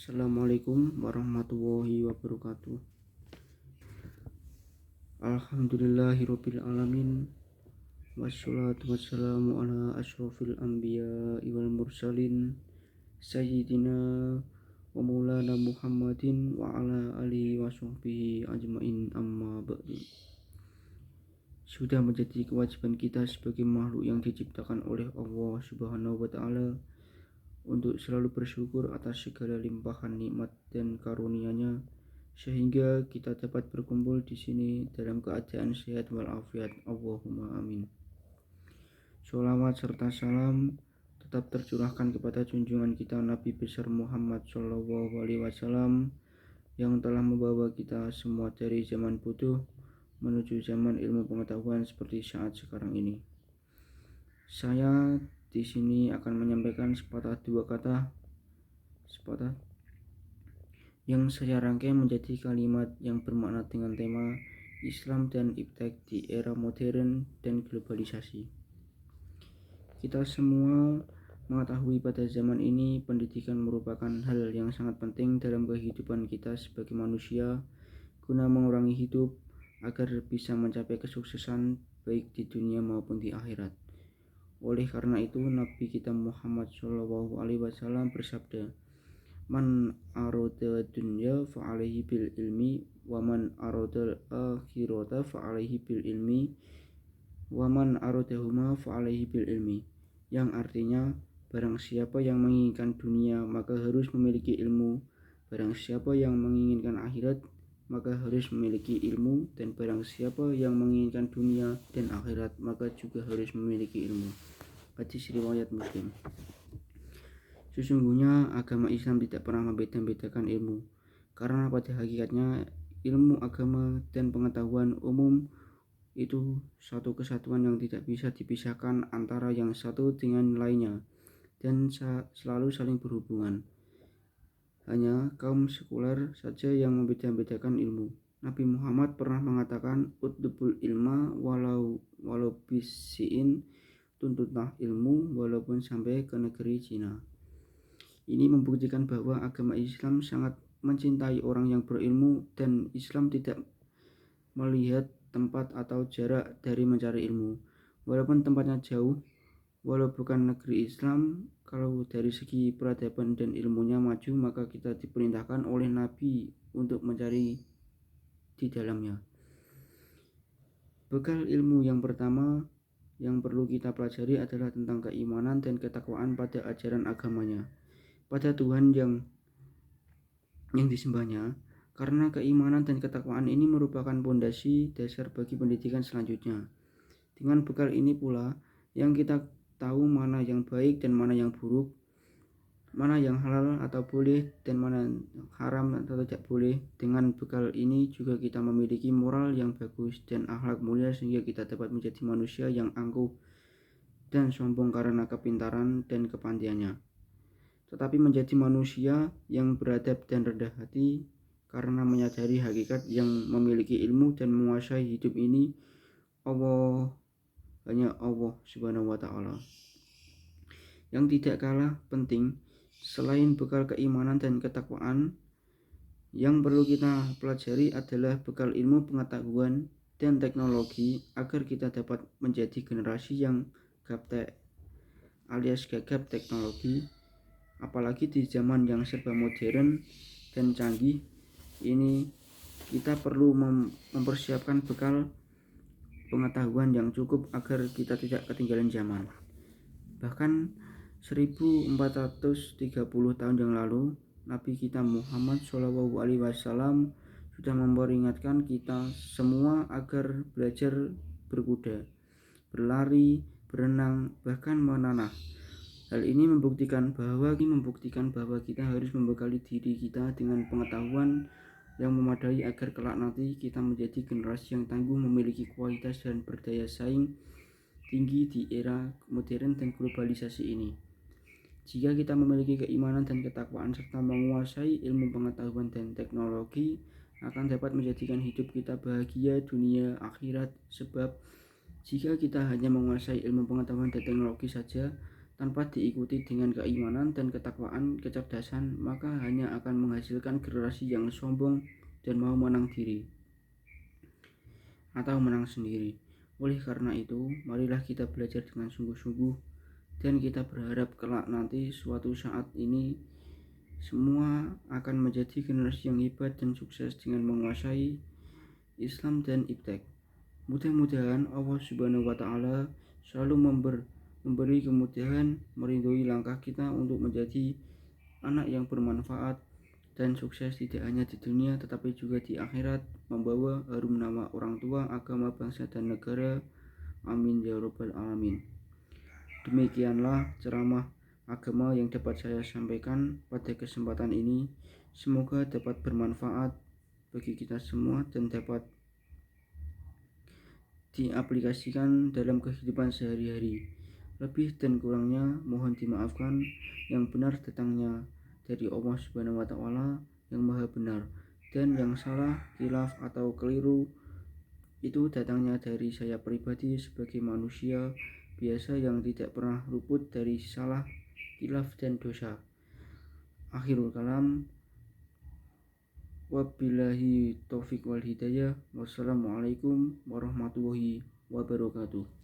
Assalamualaikum warahmatullahi wabarakatuh. Alhamdulillahirabbil alamin. Wassalatu wassalamu ala asyrofil anbiya wal mursalin sayyidina wa maulana Muhammadin wa ala alihi wa sahbihi ajmain, amma ba'du. Sudah menjadi kewajiban kita sebagai makhluk yang diciptakan oleh Allah Subhanahu wa taala untuk selalu bersyukur atas segala limpahan nikmat dan karunia-Nya, sehingga kita dapat berkumpul di sini dalam keadaan sehat walafiat. Allahumma amin. Sholawat serta salam tetap tercurahkan kepada junjungan kita Nabi besar Muhammad SAW yang telah membawa kita semua dari zaman bodoh menuju zaman ilmu pengetahuan seperti saat sekarang ini. Saya di sini akan menyampaikan sepatah dua kata yang saya rangkai menjadi kalimat yang bermakna dengan tema Islam dan iptek di era modern dan globalisasi. Kita semua mengetahui pada zaman ini pendidikan merupakan hal yang sangat penting dalam kehidupan kita sebagai manusia guna mengurangi hidup agar bisa mencapai kesuksesan baik di dunia maupun di akhirat. Oleh karena itu, Nabi kita Muhammad SAW bersabda, "Man arada dunya fa'alaihi bil ilmi, wa man arada akhirata fa'alaihi bil ilmi, wa man aradahuma fa'alaihi bil ilmi." Yang artinya, barang siapa yang menginginkan dunia maka harus memiliki ilmu, barang siapa yang menginginkan akhirat maka harus memiliki ilmu, dan barang siapa yang menginginkan dunia dan akhirat maka juga harus memiliki ilmu. Hadis riwayat Muslim. Sesungguhnya agama Islam tidak pernah membeda-bedakan ilmu, karena pada hakikatnya ilmu agama dan pengetahuan umum itu satu kesatuan yang tidak bisa dipisahkan antara yang satu dengan lainnya dan selalu saling berhubungan. Hanya kaum sekuler saja yang membeda-bedakan ilmu. Nabi Muhammad pernah mengatakan, "Utlubul ilma walau bisiin," tuntutlah ilmu walaupun sampai ke negeri Cina. Ini membuktikan bahwa agama Islam sangat mencintai orang yang berilmu, dan Islam tidak melihat tempat atau jarak dari mencari ilmu. Walaupun tempatnya jauh, walau bukan negeri Islam, kalau dari segi peradaban dan ilmunya maju, maka kita diperintahkan oleh Nabi untuk mencari di dalamnya. Bekal ilmu yang pertama yang perlu kita pelajari adalah tentang keimanan dan ketakwaan pada ajaran agamanya, pada Tuhan yang disembahnya, karena keimanan dan ketakwaan ini merupakan pondasi dasar bagi pendidikan selanjutnya. Dengan bekal ini pula yang kita tahu mana yang baik dan mana yang buruk, mana yang halal atau boleh dan mana haram atau tidak boleh. Dengan bekal ini juga kita memiliki moral yang bagus dan akhlak mulia, sehingga kita dapat menjadi manusia yang angkuh dan sombong karena kepintaran dan kepandaiannya, tetapi menjadi manusia yang beradab dan rendah hati karena menyadari hakikat yang memiliki ilmu dan menguasai hidup ini hanya Allah Subhanahu wa taala. Yang tidak kalah penting, selain bekal keimanan dan ketakwaan, yang perlu kita pelajari adalah bekal ilmu pengetahuan dan teknologi agar kita dapat menjadi generasi yang gaptek alias gagap teknologi. Apalagi di zaman yang serba modern dan canggih ini, kita perlu mempersiapkan bekal pengetahuan yang cukup agar kita tidak ketinggalan zaman. Bahkan 1430 tahun yang lalu, Nabi kita Muhammad SAW sudah memperingatkan kita semua agar belajar berkuda, berlari, berenang, bahkan menanah. Hal ini membuktikan bahwa kita harus membekali diri kita dengan pengetahuan yang memadai agar kelak nanti kita menjadi generasi yang tangguh, memiliki kualitas dan berdaya saing tinggi di era modern dan globalisasi ini. Jika kita memiliki keimanan dan ketakwaan serta menguasai ilmu pengetahuan dan teknologi, akan dapat menjadikan hidup kita bahagia dunia akhirat. Sebab jika kita hanya menguasai ilmu pengetahuan dan teknologi saja tanpa diikuti dengan keimanan dan ketakwaan, kecerdasan, maka hanya akan menghasilkan generasi yang sombong dan mau menang diri atau menang sendiri. Oleh karena itu, marilah kita belajar dengan sungguh-sungguh dan kita berharap kelak nanti suatu saat ini semua akan menjadi generasi yang hebat dan sukses dengan menguasai Islam dan iptek. Mudah-mudahan Allah Subhanahu wa Ta'ala selalu memberi kemudahan, meridhoi langkah kita untuk menjadi anak yang bermanfaat dan sukses tidak hanya di dunia tetapi juga di akhirat, membawa harum nama orang tua, agama, bangsa, dan negara. Amin ya rabbal alamin. Demikianlah ceramah agama yang dapat saya sampaikan pada kesempatan ini. Semoga dapat bermanfaat bagi kita semua dan dapat diaplikasikan dalam kehidupan sehari-hari. Lebih dan kurangnya mohon dimaafkan. Yang benar datangnya dari Allah Subhanahu wa Ta'ala yang Maha Benar, dan yang salah, khilaf atau keliru itu datangnya dari saya pribadi sebagai manusia biasa yang tidak pernah luput dari salah, khilaf, dan dosa. Akhirul kalam, wabillahi taufik wal hidayah. Wassalamualaikum warahmatullahi wabarakatuh.